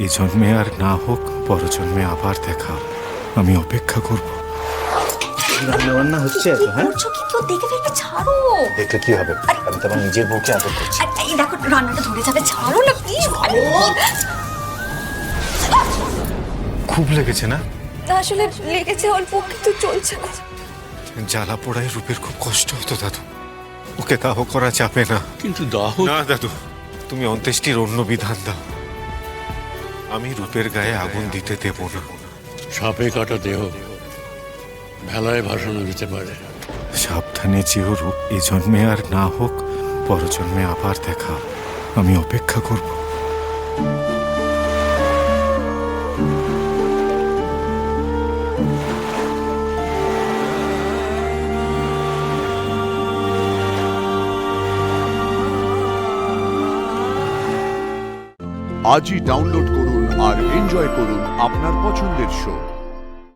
এই জন্মে আর না হোক, পরজন্মে আবার দেখা। আমি অপেক্ষা করব। রান্না বান্না হচ্ছে তো? হ্যাঁ, করছো কি? কেউ দেখে ফেলবে, ছাড়ো। দেখলে কি হবে? আমি তো আমার নিজের বউকে আদর করছি। এই দেখো, রান্নাটা ধরে যাবে, ছাড়ো না প্লিজ। খুব লেগেছে না? আসলে লেগেছে অল্প, কিন্তু চলছে না। জ্বালা পোড়ায় রূপের খুব কষ্ট হতো দাদু। ওকে দাহ করা যাবে না। কিন্তু দাহ না দাদু, তুমি অন্ত্যেষ্টির অন্য বিধান দাও। আমি রূপের গায়ে আগুন দিতে দেব না। সাপে কাটা দেহ ভেলায় ভাসানো যেতে পারে। সাবধানে যেও রূপ, এ জন্মে আর না হোক, পরজন্মে আবার দেখা। আমি অপেক্ষা করব। আজই ডাউনলোড করুন আর এনজয় করুন আপনার পছন্দের শো।